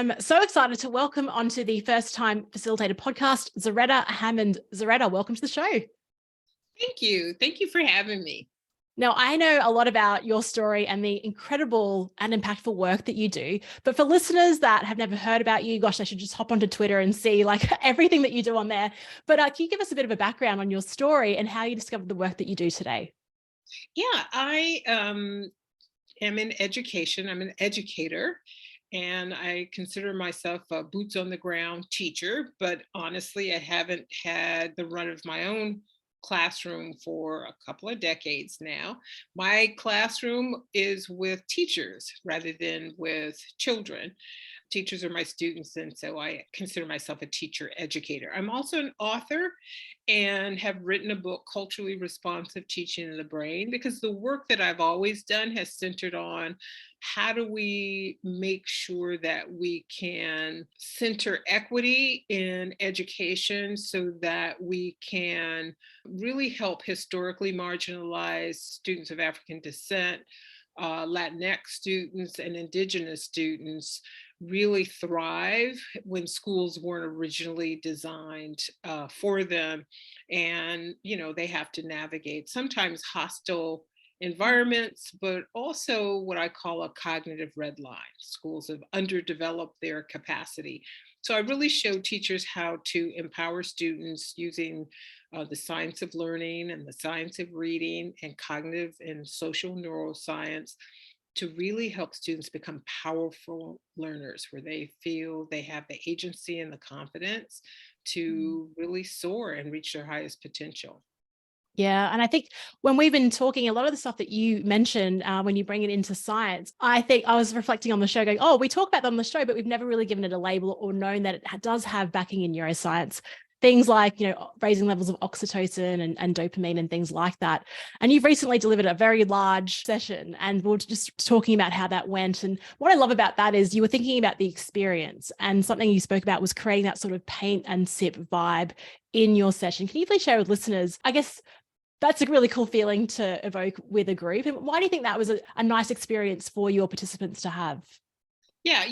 am so excited to welcome onto the First Time Facilitator podcast, Zaretta Hammond. Zaretta, welcome to the show. Thank you. Thank you for having me. Now, I know a lot about your story and the incredible and impactful work that you do, but for listeners that have never heard about you, gosh, they should just hop onto Twitter and see like everything that you do on there. But can you give us a bit of a background on your story and how you discovered the work that you do today? Yeah, I am in education. I'm an educator, and I consider myself a boots on the ground teacher. But honestly, I haven't had the run of my own classroom for a couple of decades now. My classroom is with teachers rather than with children. Teachers are my students, and so I consider myself a teacher educator. I'm also an author and have written a book, Culturally Responsive Teaching in the Brain, because the work that I've always done has centered on how do we make sure that we can center equity in education so that we can really help historically marginalized students of African descent, Latinx students, and Indigenous students really thrive when schools weren't originally designed for them. And, they have to navigate sometimes hostile environments, but also what I call a cognitive red line. Schools have underdeveloped their capacity. So I really show teachers how to empower students using the science of learning and the science of reading and cognitive and social neuroscience to really help students become powerful learners where they feel they have the agency and the confidence to really soar and reach their highest potential. Yeah. And I think when we've been talking, a lot of the stuff that you mentioned, when you bring it into science, I think I was reflecting on the show going, oh, we talk about that on the show, but we've never really given it a label or known that it does have backing in neuroscience. Things like, raising levels of oxytocin and dopamine and things like that. And you've recently delivered a very large session and we're just talking about how that went. And what I love about that is you were thinking about the experience, and something you spoke about was creating that sort of paint and sip vibe in your session. Can you please share with listeners, I guess, that's a really cool feeling to evoke with a group. And why do you think that was a nice experience for your participants to have? Yeah,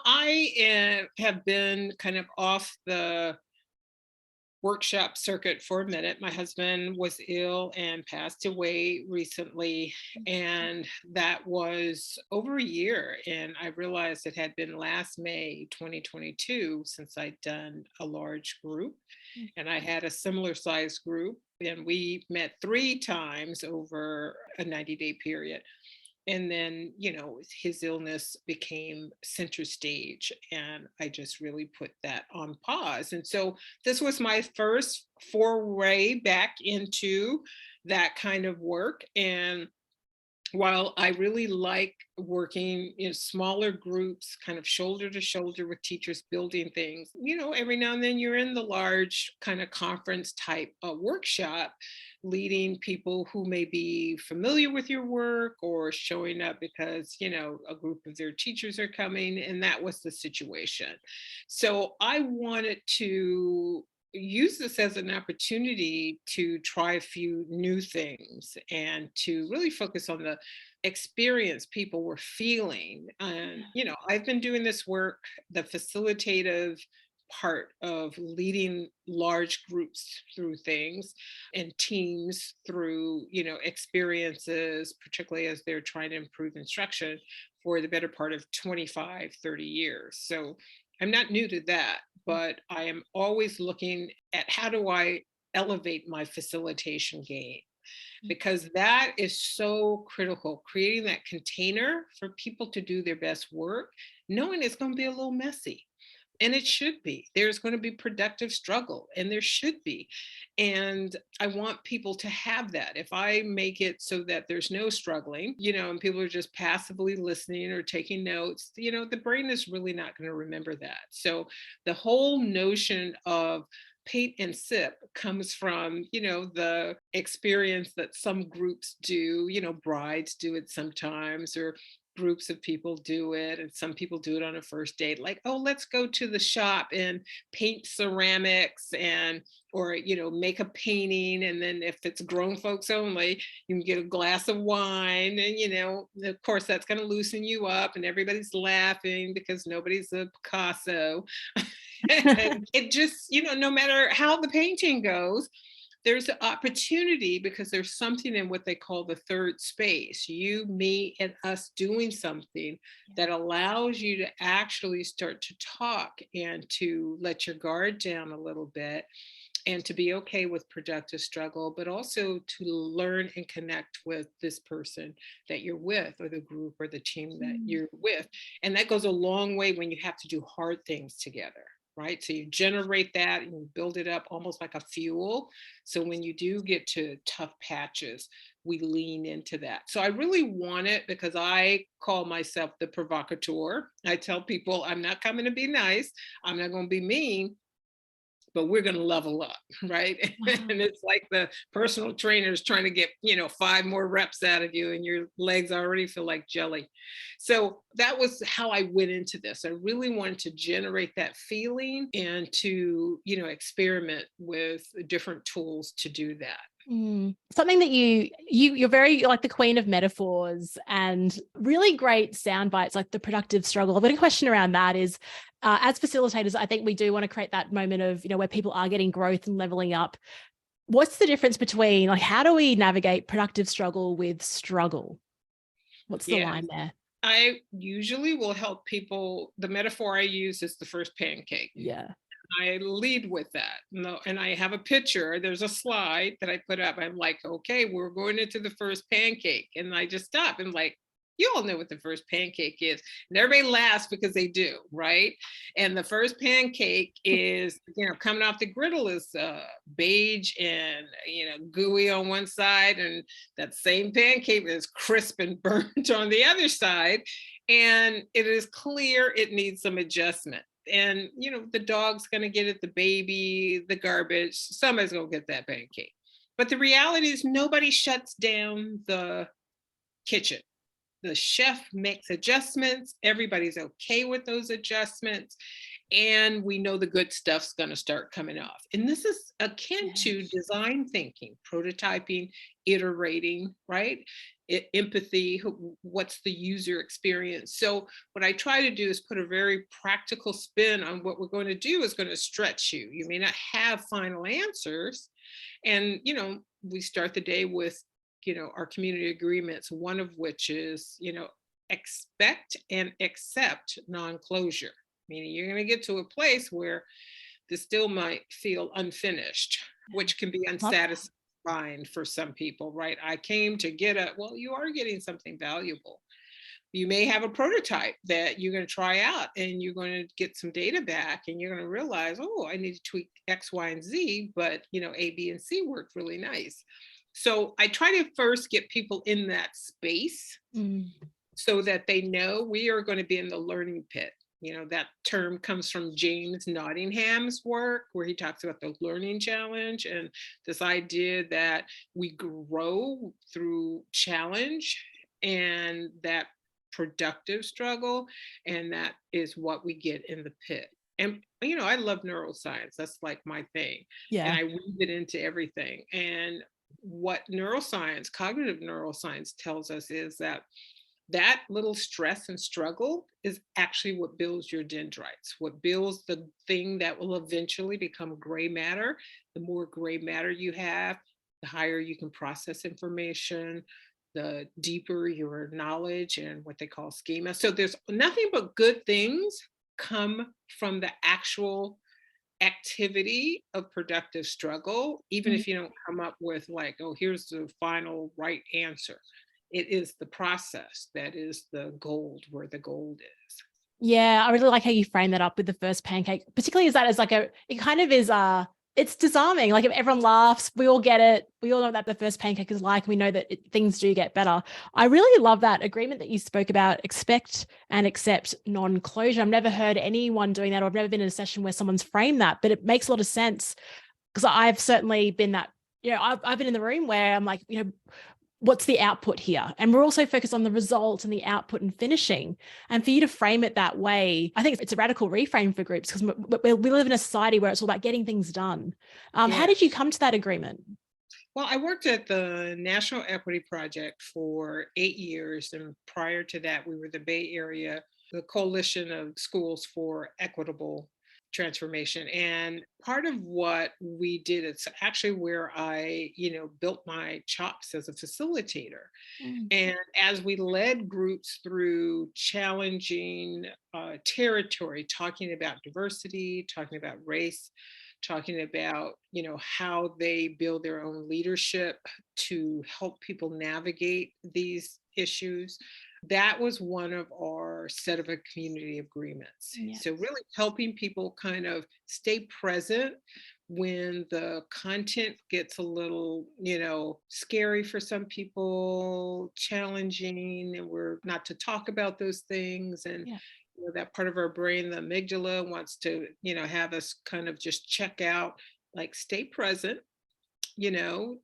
I have been kind of off the workshop circuit for a minute. My husband was ill and passed away recently, and that was over a year. And I realized it had been last May 2022 since I'd done a large group, and I had a similar size group, and we met 3 times over a 90-day period. And then, his illness became center stage, and I just really put that on pause. And so this was my first foray back into that kind of work. And while I really like working in smaller groups, kind of shoulder to shoulder with teachers building things, every now and then you're in the large kind of conference type workshop, leading people who may be familiar with your work or showing up because, a group of their teachers are coming. And that was the situation. So I wanted to use this as an opportunity to try a few new things and to really focus on the experience people were feeling. And, I've been doing this work, the facilitative part of leading large groups through things and teams through, experiences, particularly as they're trying to improve instruction for the better part of 25, 30 years. So I'm not new to that, but I am always looking at how do I elevate my facilitation game, because that is so critical, creating that container for people to do their best work, knowing it's going to be a little messy. And it should be. There's going to be productive struggle, and there should be. And I want people to have that. If I make it so that there's no struggling, and people are just passively listening or taking notes, the brain is really not going to remember that. So the whole notion of paint and sip comes from, the experience that some groups do, brides do it sometimes, or groups of people do it, and some people do it on a first date, like, oh, let's go to the shop and paint ceramics, and or make a painting, and then if it's grown folks only, you can get a glass of wine, and of course that's going to loosen you up, and everybody's laughing because nobody's a Picasso. And it just, no matter how the painting goes, there's an opportunity, because there's something in what they call the third space, you, me, and us doing something that allows you to actually start to talk and to let your guard down a little bit, and to be okay with productive struggle, but also to learn and connect with this person that you're with, or the group or the team that you're with. And that goes a long way when you have to do hard things together. Right. So you generate that and you build it up almost like a fuel. So when you do get to tough patches, we lean into that. So I really want it, because I call myself the provocateur. I tell people I'm not coming to be nice. I'm not going to be mean, but we're going to level up, right? Wow. And it's like the personal trainer is trying to get 5 more reps out of you, and your legs already feel like jelly. So that was how I went into this. I really wanted to generate that feeling, and to experiment with different tools to do that. Something that you're very like the queen of metaphors and really great sound bites, like the productive struggle. I've got a question around that is, as facilitators, I think we do want to create that moment of, where people are getting growth and leveling up. What's the difference between, like, how do we navigate productive struggle with struggle? What's the line there? I usually will help people. The metaphor I use is the first pancake. Yeah. I lead with that. No, and I have a picture. There's a slide that I put up. I'm like, okay, we're going into the first pancake. And I just stop and like, you all know what the first pancake is. And everybody laughs because they do, right? And the first pancake is, coming off the griddle is beige and, gooey on one side. And that same pancake is crisp and burnt on the other side. And it is clear it needs some adjustment. And the dog's going to get it, the baby, the garbage, somebody's going to get that pancake. But the reality is nobody shuts down the kitchen. The chef makes adjustments, everybody's okay with those adjustments, and we know the good stuff's going to start coming off. And this is akin to design thinking, prototyping, iterating, right? Empathy, what's the user experience? So what I try to do is put a very practical spin on what we're going to do is going to stretch you. You may not have final answers. And, we start the day with, our community agreements, one of which is, expect and accept non-closure. Meaning you're going to get to a place where this still might feel unfinished, which can be unsatisfying for some people, right? I came to get well, you are getting something valuable. You may have a prototype that you're going to try out, and you're going to get some data back, and you're going to realize, oh, I need to tweak X, Y, and Z, but A, B, and C worked really nice. So I try to first get people in that space so that they know we are going to be in the learning pit. That term comes from James Nottingham's work, where he talks about the learning challenge and this idea that we grow through challenge and that productive struggle, and that is what we get in the pit. And I love neuroscience. That's like my thing. Yeah. And I weave it into everything. And what cognitive neuroscience tells us is that little stress and struggle is actually what builds your dendrites, what builds the thing that will eventually become gray matter. The more gray matter you have, the higher you can process information, the deeper your knowledge and what they call schema. So there's nothing but good things come from the actual activity of productive struggle, even if you don't come up with like, oh, here's the final right answer. It is the process that is the gold, where the gold is. Yeah, I really like how you frame that up with the first pancake, particularly as like it kind of is it's disarming. Like, if everyone laughs, we all get it. We all know that the first pancake is like, we know that things do get better. I really love that agreement that you spoke about, expect and accept non-closure. I've never heard anyone doing that, or I've never been in a session where someone's framed that, but it makes a lot of sense, because I've certainly been that, I've been in the room where I'm like, what's the output here? And we're also focused on the result and the output and finishing. And for you to frame it that way, I think it's a radical reframe for groups, because we live in a society where it's all about getting things done. How Yeah. did you come to that agreement? Well, I worked at the National Equity Project for 8 years. And prior to that, we were the Bay Area, the Coalition of Schools for Equitable Transformation. And part of what we did, it's actually where I, built my chops as a facilitator. Mm. And as we led groups through challenging territory, talking about diversity, talking about race, talking about how they build their own leadership to help people navigate these issues, that was one of our set of a community agreements. Yeah. So really helping people kind of stay present when the content gets a little, scary for some people, challenging, and we're not to talk about those things. And Yeah. that part of our brain, the amygdala, wants to, have us kind of just check out, like stay present, you know,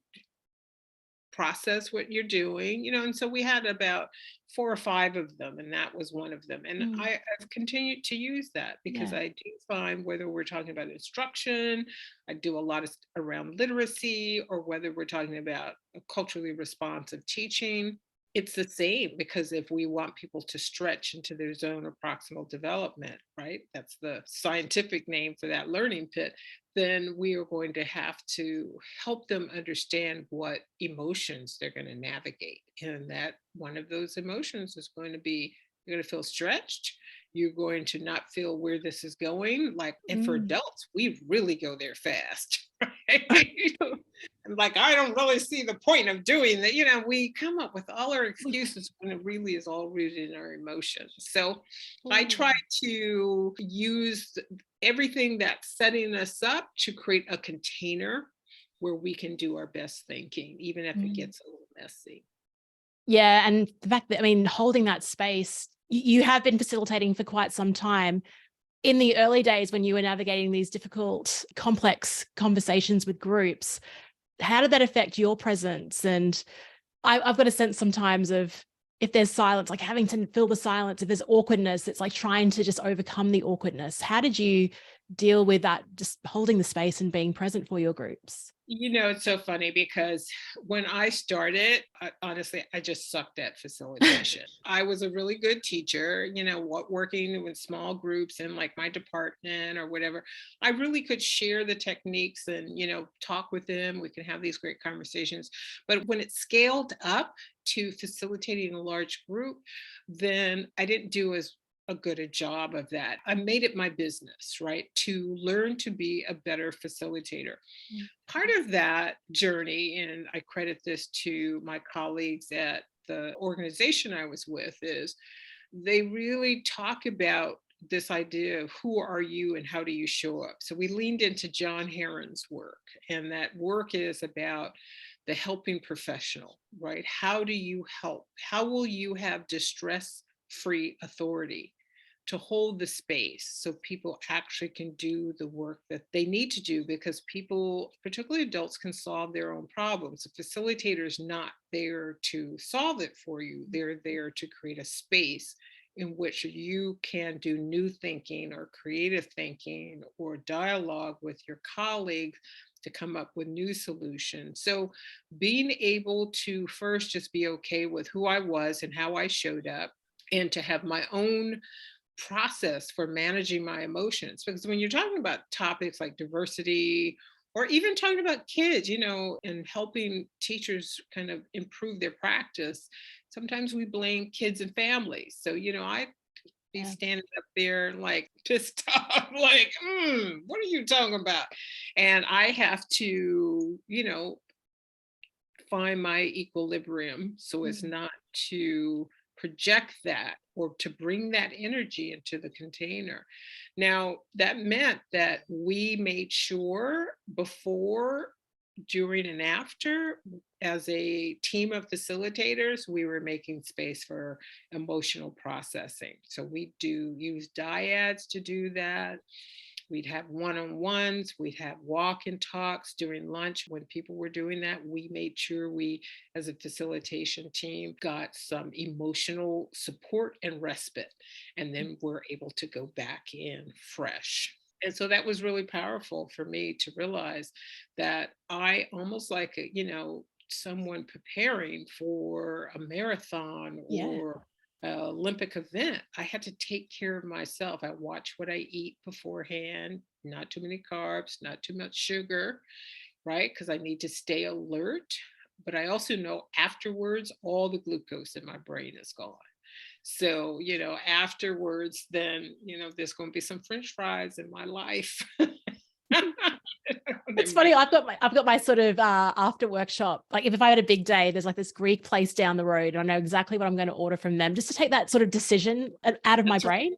process what you're doing, and so we had about 4 or 5 of them, and that was one of them. And Mm. I've continued to use that because Yeah. I do find, whether we're talking about instruction, I do a lot of around literacy, or whether we're talking about a culturally responsive teaching, it's the same. Because if we want people to stretch into their zone of proximal development, right, that's the scientific name for that learning pit, then we are going to have to help them understand what emotions they're going to navigate. And that one of those emotions is going to be, you're going to feel stretched. You're going to not feel where this is going. Like, and for Mm. adults, we really go there fast. Right? Like, I don't really see the point of doing that. We come up with all our excuses when it really is all rooted in our emotions. So I try to use everything that's setting us up to create a container where we can do our best thinking, even if it Mm. gets a little messy. Yeah. And the fact that, I mean, holding that space, you have been facilitating for quite some time. In the early days, when you were navigating these difficult, complex conversations with groups, how did that affect your presence? And I've got a sense sometimes of, if there's silence, like having to fill the silence, if there's awkwardness, it's like trying to just overcome the awkwardness. How did you deal with that, just holding the space and being present for your groups? It's so funny because when I started, honestly, I just sucked at facilitation. I was a really good teacher, working with small groups in like my department or whatever. I really could share the techniques and, talk with them. We can have these great conversations. But when it scaled up to facilitating a large group, then I didn't do as a good a job of that. I made it my business, right, to learn to be a better facilitator. Mm. Part of that journey, and I credit this to my colleagues at the organization I was with, is they really talk about this idea of who are you and how do you show up. So we leaned into John Heron's work, and that work is about the helping professional, right? How do you help? How will you have distress-free authority to hold the space so people actually can do the work that they need to do? Because people, particularly adults, can solve their own problems. The facilitator is not there to solve it for you. They're there to create a space in which you can do new thinking or creative thinking or dialogue with your colleagues to come up with new solutions. So being able to first just be okay with who I was and how I showed up, and to have my own process for managing my emotions. Because when you're talking about topics like diversity, or even talking about kids, and helping teachers kind of improve their practice, sometimes we blame kids and families. So, I'd be Yeah. standing up there like pissed off, like, what are you talking about? And I have to, find my equilibrium so as Mm. not to project that or to bring that energy into the container. Now, that meant that we made sure before, during, and after, as a team of facilitators, we were making space for emotional processing. So we do use dyads to do that. We'd have one-on-ones, we'd have walk and talks during lunch. When people were doing that, we made sure we, as a facilitation team, got some emotional support and respite. And then we're able to go back in fresh. And so that was really powerful for me to realize that I almost like, someone preparing for a marathon Yeah. or Olympic event, I had to take care of myself. I watch what I eat beforehand, not too many carbs, not too much sugar, right? Because I need to stay alert. But I also know afterwards, all the glucose in my brain is gone. So, afterwards, then, there's going to be some French fries in my life. It's funny. I've got my sort of after workshop. Like if I had a big day, there's like this Greek place down the road, and I know exactly what I'm going to order from them, just to take that sort of decision out of my That's right. brain.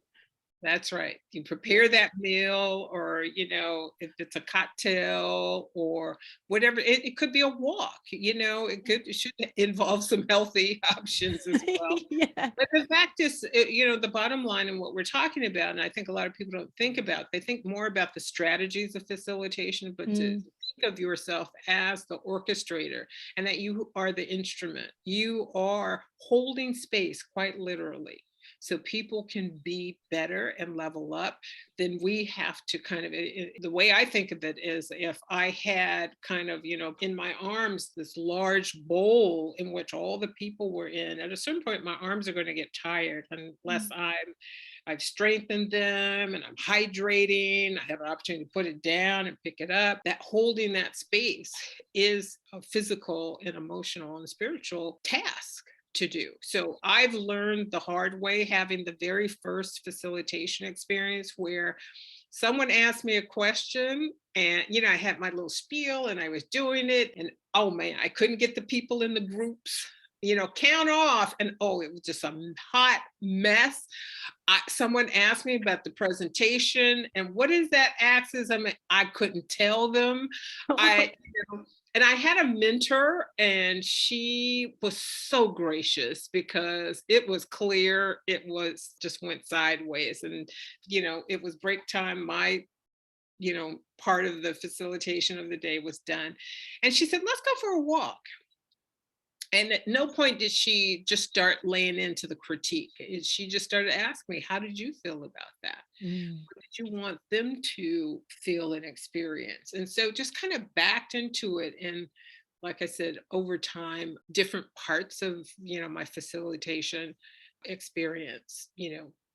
That's right. You prepare that meal, or, if it's a cocktail or whatever, it could be a walk, it should involve some healthy options as well. Yeah. But the fact is, the bottom line and what we're talking about, and I think a lot of people don't think about, they think more about the strategies of facilitation, but to Mm. think of yourself as the orchestrator and that you are the instrument. You are holding space quite literally. So people can be better and level up. Then we have to kind of, the way I think of it is, if I had kind of, in my arms, this large bowl in which all the people were in, at a certain point, my arms are going to get tired unless Mm. I've strengthened them and I'm hydrating. I have an opportunity to put it down and pick it up. That holding that space is a physical and emotional and spiritual task to do. So I've learned the hard way, having the very first facilitation experience where someone asked me a question, and I had my little spiel and I was doing it, and oh man, I couldn't get the people in the groups, count off, and oh, it was just a hot mess. Someone asked me about the presentation and what is that axis? I couldn't tell them. I and I had a mentor, and she was so gracious because it was clear it was just went sideways. And, it was break time. My, part of the facilitation of the day was done. And she said, let's go for a walk. And at no point did she just start laying into the critique. She just started asking me, how did you feel about that? Mm. What did you want them to feel and experience? And so just kind of backed into it. And like I said, over time, different parts of, my facilitation experience,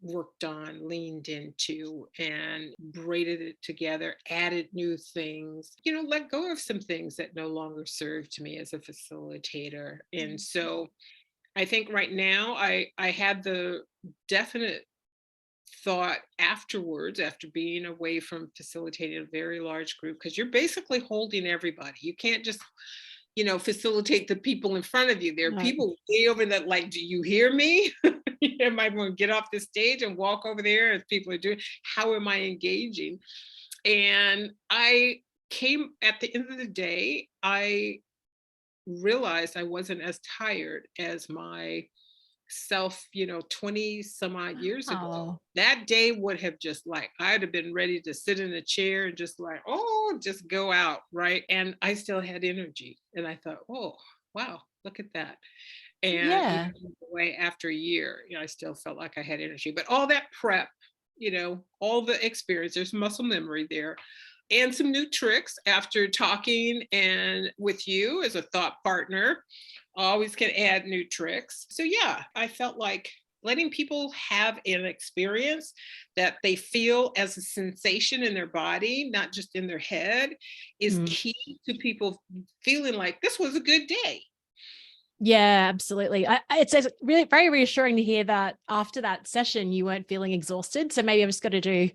worked on, leaned into, and braided it together, added new things, let go of some things that no longer served me as a facilitator. And so I think right now I had the definite thought afterwards, after being away from facilitating a very large group, because you're basically holding everybody. You can't just facilitate the people in front of you. There are No. people way over that, like, do you hear me? I might want to get off the stage and walk over there as people are doing. How am I engaging? And I came at the end of the day, I realized I wasn't as tired as my self, 20 some odd years ago. Oh, That day would have just like, I'd have been ready to sit in a chair and just like, oh, just go out. Right. And I still had energy. And I thought, oh, wow, look at that. And yeah. even away after a year, I still felt like I had energy. But all that prep, all the experience, there's muscle memory there, and some new tricks after talking and with you as a thought partner. Always can add new tricks. So yeah, I felt like letting people have an experience that they feel as a sensation in their body, not just in their head, is Mm. key to people feeling like this was a good day. Yeah, absolutely. It's really very reassuring to hear that after that session, you weren't feeling exhausted. So maybe I've just got to do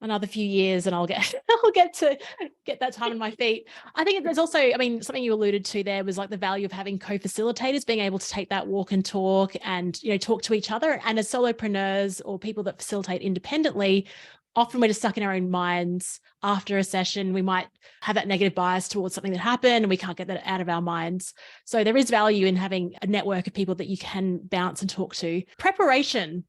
another few years and I'll get I'll get to get that time on my feet. I think there's also, I mean, something you alluded to there was like the value of having co-facilitators, being able to take that walk and talk and, talk to each other. And as solopreneurs or people that facilitate independently, often we're just stuck in our own minds. After a session, we might have that negative bias towards something that happened and we can't get that out of our minds. So there is value in having a network of people that you can bounce and talk to. Preparation.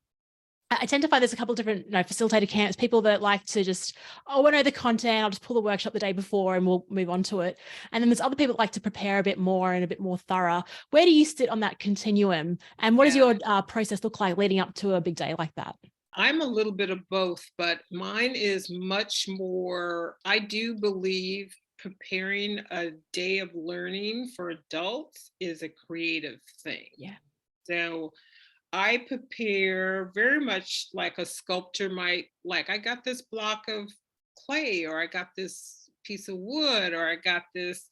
I tend to find there's a couple of different, facilitator camps, people that like to just, oh, I know the content, I'll just pull the workshop the day before and we'll move on to it. And then there's other people that like to prepare a bit more and a bit more thorough. Where do you sit on that continuum? And what does your process look like leading up to a big day like that? I'm a little bit of both, but mine is much more, I do believe preparing a day of learning for adults is a creative thing. Yeah. So I prepare very much like a sculptor might, like, I got this block of clay, or I got this piece of wood, or I got this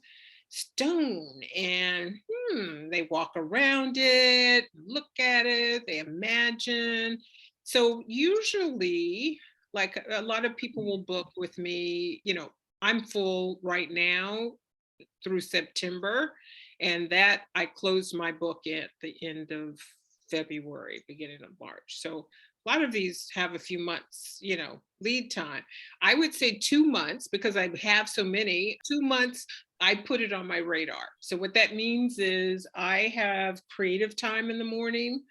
stone, and they walk around it, look at it, they imagine. So usually, like, a lot of people will book with me, I'm full right now through September, and that I closed my book at the end of February, beginning of March. So a lot of these have a few months, lead time. I would say 2 months, because I have so many. 2 months, I put it on my radar. So what that means is I have creative time in the morning.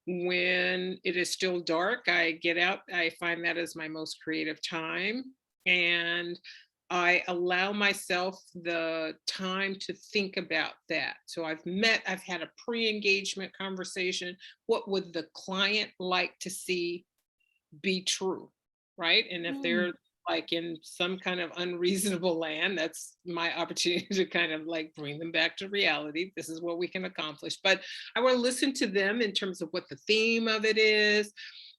When it is still dark, I get out. I find that is my most creative time. And I allow myself the time to think about that. So I've had a pre-engagement conversation. What would the client like to see be true? Right. And if Mm. they're like in some kind of unreasonable land, that's my opportunity to kind of like bring them back to reality. This is what we can accomplish. But I want to listen to them in terms of what the theme of it is.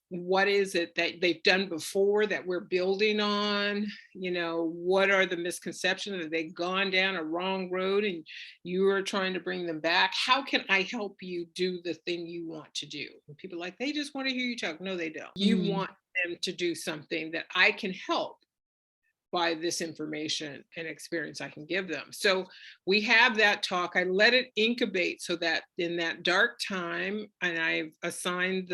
What is it that they've done before that we're building on? What are the misconceptions? Have they gone down a wrong road and you are trying to bring them back? How can I help you do the thing you want to do? And people are like, they just want to hear you talk. No, they don't. You want them to do something that I can help by this information and experience I can give them. So we have that talk. I let it incubate so that in that dark time, and I've assigned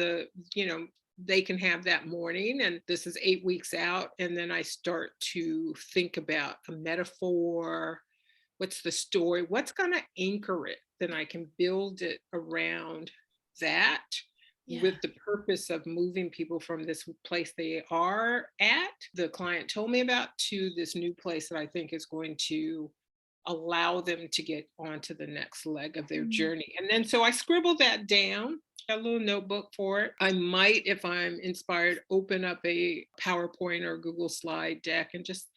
they can have that morning, and this is 8 weeks out. And then I start to think about a metaphor. What's the story? What's going to anchor it? Then I can build it around that, with the purpose of moving people from this place they are at, the client told me about, to this new place that I think is going to allow them to get onto the next leg of their journey. And then so I scribbled that down, a little notebook for it. I might, if I'm inspired, open up a PowerPoint or Google slide deck and just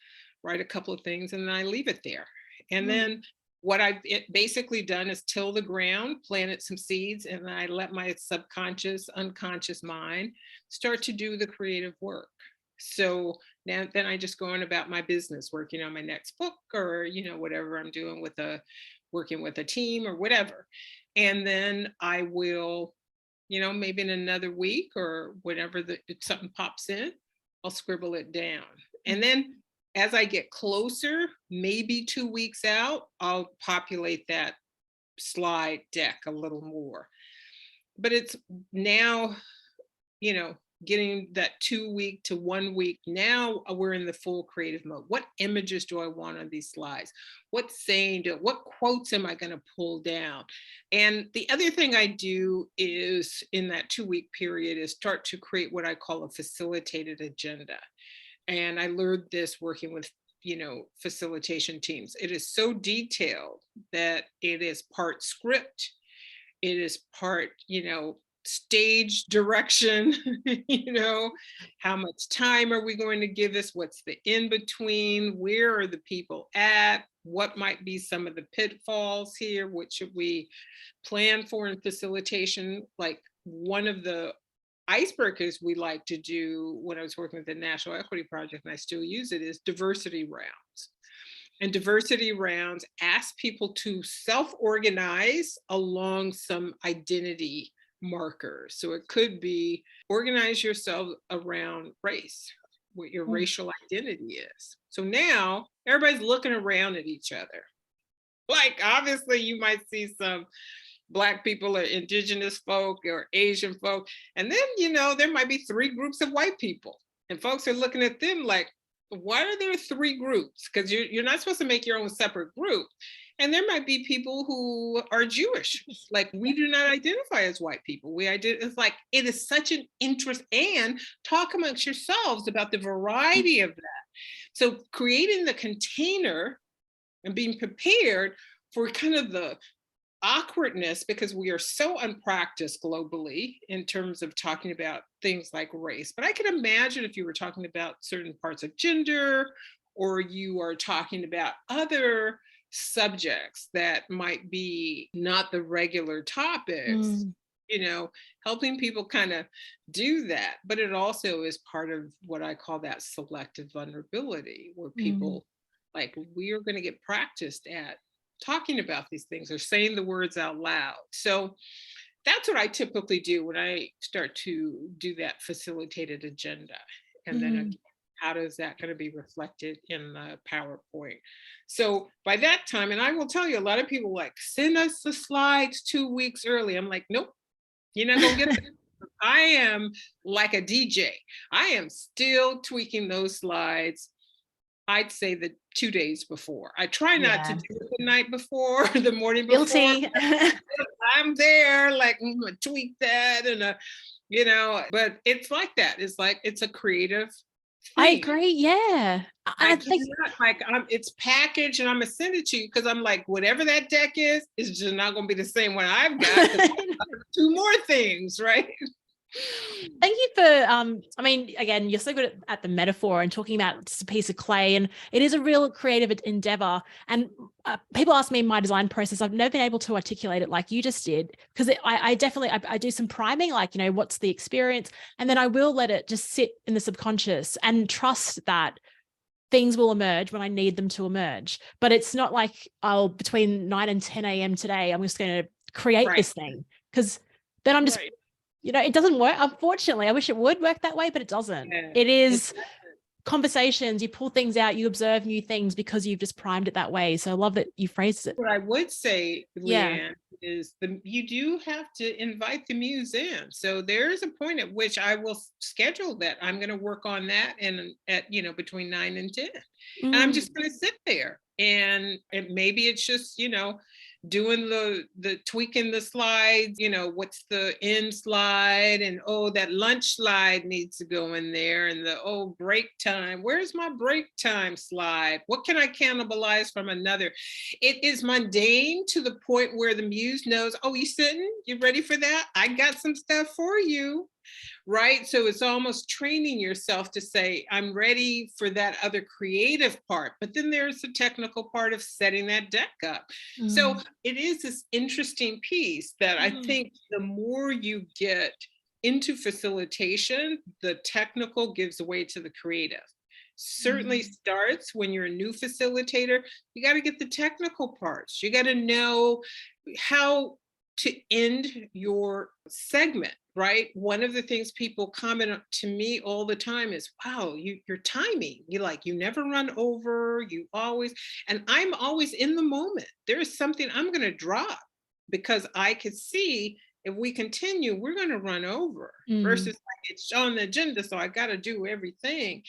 write a couple of things, and then I leave it there. And then what I've basically done is till the ground, planted some seeds, and I let my subconscious, unconscious mind start to do the creative work. So now then I just go on about my business, working on my next book, or whatever I'm doing working with a team or whatever. And then I will, maybe in another week or whenever if something pops in, I'll scribble it down. And then as I get closer, maybe 2 weeks out, I'll populate that slide deck a little more. But it's now, getting that 2 week to 1 week. Now we're in the full creative mode. What images do I want on these slides? What saying what quotes am I going to pull down? And the other thing I do is in that 2 week period is start to create what I call a facilitated agenda. And I learned this working with, facilitation teams. It is so detailed that it is part script. It is part, stage direction, how much time are we going to give this? What's the in between? Where are the people at? What might be some of the pitfalls here? What should we plan for in facilitation? Like, one of the icebreakers we like to do when I was working with the National Equity Project, and I still use it, is diversity rounds. And diversity rounds ask people to self-organize along some identity markers. So it could be organize yourself around race, what your racial identity is. So now everybody's looking around at each other. Like, obviously you might see some Black people or indigenous folk or Asian folk. And then, there might be 3 groups of white people. And folks are looking at them like, why are there 3 groups? Because you're not supposed to make your own separate group. And there might be people who are Jewish. Like we do not identify as white people. It's like it is such an interest, and talk amongst yourselves about the variety of that. So creating the container and being prepared for kind of the awkwardness, because we are so unpracticed globally in terms of talking about things like race. But I can imagine if you were talking about certain parts of gender, or you are talking about other subjects that might be not the regular topics, Mm, helping people kind of do that. But it also is part of what I call that selective vulnerability, where mm, people, like, we are going to get practiced at talking about these things or saying the words out loud. So that's what I typically do when I start to do that facilitated agenda. And then mm. again, how does that going to be reflected in the PowerPoint? So by that time, and I will tell you, a lot of people like, send us the slides 2 weeks early. I'm like, nope, you're not going to get them. I am like a DJ. I am still tweaking those slides. I'd say the 2 days before. I try not to Yeah. do it the night before, the morning before. Guilty. I'm there, like, I'm gonna tweak that, and but it's like that. It's like it's a creative I thing. agree. Yeah. I I think, cannot, like, it's packaged and I'm gonna send it to you because I'm like, whatever that deck is just not gonna be the same one I've got. 'Cause two more things, right? thank you for, I mean, again, you're so good at the metaphor and talking about just a piece of clay, and it is a real creative endeavor. And people ask me my design process. I've never been able to articulate it like you just did, because I definitely, I do some priming, like, what's the experience? And then I will let it just sit in the subconscious and trust that things will emerge when I need them to emerge. But it's not like, between 9 and 10 a.m. today, I'm just going to create Right, this thing, because then I'm just, right. it doesn't work. Unfortunately, I wish it would work that way, but it doesn't. Yeah. It It is conversations, you pull things out, you observe new things because you've just primed it that way. So I love that you phrased it. What I would say, Yeah. Leanne, is you do have to invite the muse in. So there's a point at which I will schedule that. I'm going to work on that, and at between 9 and 10, and I'm Mm, just going to sit there, and maybe it's just doing the tweaking the slides. What's the end slide, and oh, that lunch slide needs to go in there, and the break time. Where's my break time slide? What can I cannibalize from another? It is mundane to the point where the muse knows, oh, you sitting? You ready for that? I got some stuff for you. Right. So it's almost training yourself to say, I'm ready for that other creative part. But then there's the technical part of setting that deck up. So mm, it is this interesting piece that I mm, think the more you get into facilitation, the technical gives way to the creative. Certainly mm. starts when you're a new facilitator. You got to get the technical parts. You got to know how to end your segment, right? One of the things people comment to me all the time is, wow, your timing, you never run over, you always, and I'm always in the moment. There is something I'm going to drop because I could see if we continue, we're going to run over, versus Mm. like it's on the agenda, so I got to do everything.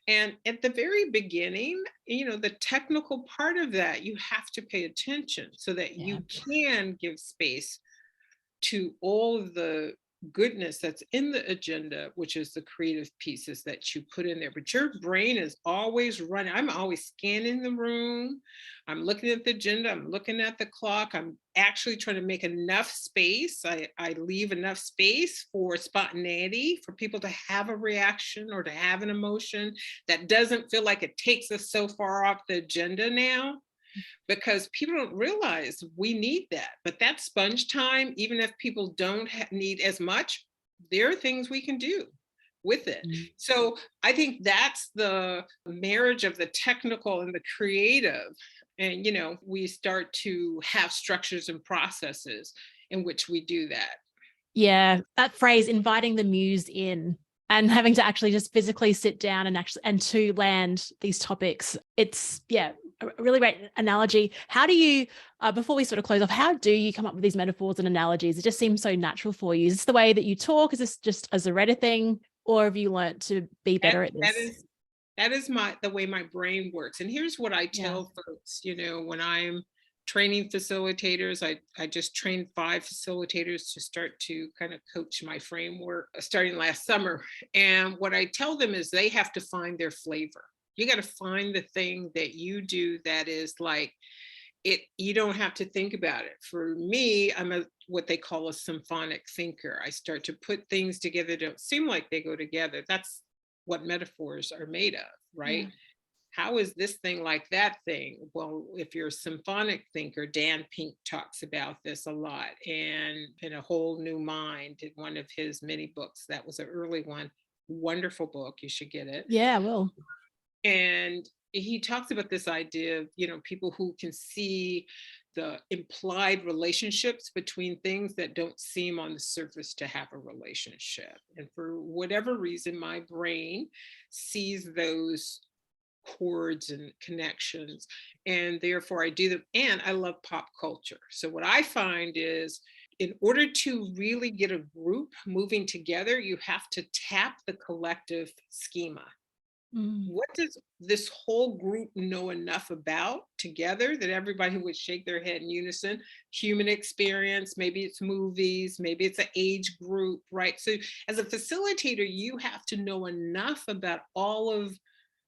And at the very beginning, the technical part of that, you have to pay attention so that Yeah. you can give space to all of the goodness that's in the agenda, which is the creative pieces that you put in there. But your brain is always running. I'm always scanning the room. I'm looking at the agenda. I'm looking at the clock. I'm actually trying to make enough space. I leave enough space for spontaneity, for people to have a reaction or to have an emotion that doesn't feel like it takes us so far off the agenda now, because people don't realize we need that. But that sponge time, even if people don't need as much, there are things we can do with it. Mm. So I think that's the marriage of the technical and the creative. And, we start to have structures and processes in which we do that. Yeah. That phrase, inviting the muse in and having to actually just physically sit down and to land these topics. It's, yeah, a really great analogy. How do you, before we sort of close off, how do you come up with these metaphors and analogies? It just seems so natural for you. Is this the way that you talk? Is this just a Zaretta thing? Or have you learned to be better at That this? is the way my brain works. And here's what I Yeah. tell folks, when I'm training facilitators. I just trained 5 facilitators to start to kind of coach my framework starting last summer. And what I tell them is they have to find their flavor. You got to find the thing that you do that is like it, you don't have to think about it. For me, I'm a what they call a symphonic thinker. I start to put things together that don't seem like they go together. That's what metaphors are made of, Yeah. right? How is this thing like that thing? Well, if you're a symphonic thinker, Dan Pink talks about this a lot. And in A Whole New Mind, in one of his many books, that was an early one, wonderful book, you should get it. Yeah, well. And he talks about this idea of, people who can see the implied relationships between things that don't seem on the surface to have a relationship. And for whatever reason, my brain sees those chords and connections, and therefore I do them. And I love pop culture. So what I find is, in order to really get a group moving together, you have to tap the collective schema. Mm. What does this whole group know enough about together that everybody would shake their head in unison? Human experience, maybe it's movies, maybe it's an age group, right? So as a facilitator, you have to know enough about all of,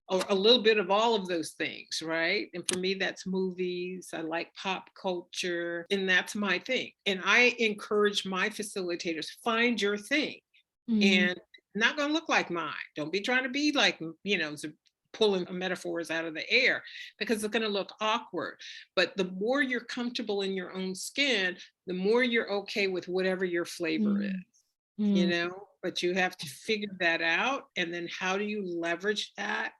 or a little bit of all of those things, right? And for me, that's movies. I like pop culture, and that's my thing. And I encourage my facilitators, find your thing. Mm. And not going to look like mine. Don't be trying to be like, pulling metaphors out of the air, because it's going to look awkward. But the more you're comfortable in your own skin, the more you're okay with whatever your flavor is, Mm. Mm. but you have to figure that out. And then how do you leverage that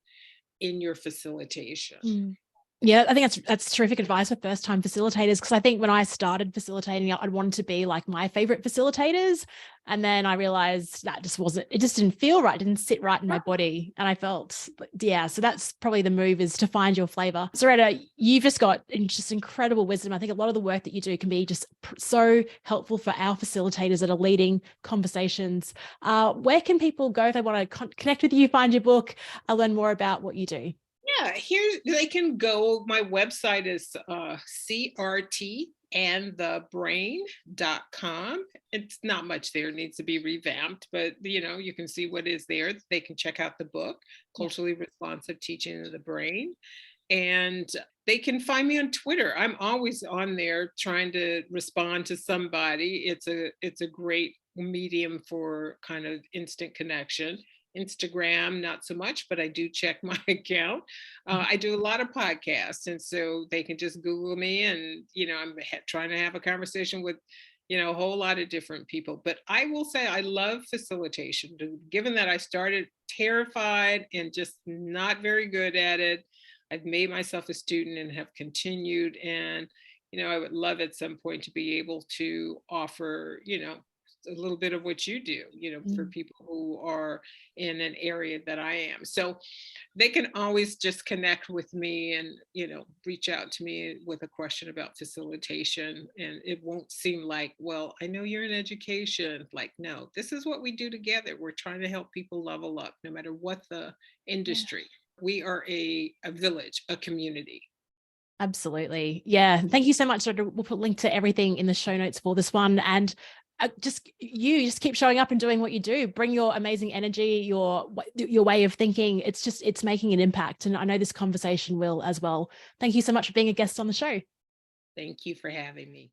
in your facilitation? Mm. Yeah, I think that's terrific advice for first time facilitators, because I think when I started facilitating, I'd wanted to be like my favorite facilitators. And then I realized that it just didn't feel right, didn't sit right in my body. And I felt, yeah, so that's probably the move, is to find your flavor. Zaretta, you've just got just incredible wisdom. I think a lot of the work that you do can be just so helpful for our facilitators that are leading conversations. Where can people go if they want to connect with you, find your book, learn more about what you do? Yeah, they can go. My website is crtandthebrain.com. It's not much there, it needs to be revamped, but you can see what is there. They can check out the book, Yeah. Culturally Responsive Teaching of the Brain. And they can find me on Twitter. I'm always on there trying to respond to somebody. It's a great medium for kind of instant connection. Instagram, not so much, but I do check my account. I do a lot of podcasts, and so they can just Google me, and I'm trying to have a conversation with a whole lot of different people. But I will say I love facilitation. Given that I started terrified and just not very good at it, I've made myself a student and have continued. And I would love at some point to be able to offer a little bit of what you do, for Mm. people who are in an area that I am. So they can always just connect with me and, reach out to me with a question about facilitation. And it won't seem like, well, I know you're in education. Like, no, this is what we do together. We're trying to help people level up no matter what the Yeah. industry. We are a village, a community. Absolutely. Yeah. Thank you so much. We'll put a link to everything in the show notes for this one. And just keep showing up and doing what you do. Bring your amazing energy, your way of thinking. It's making an impact. And I know this conversation will as well. Thank you so much for being a guest on the show. Thank you for having me.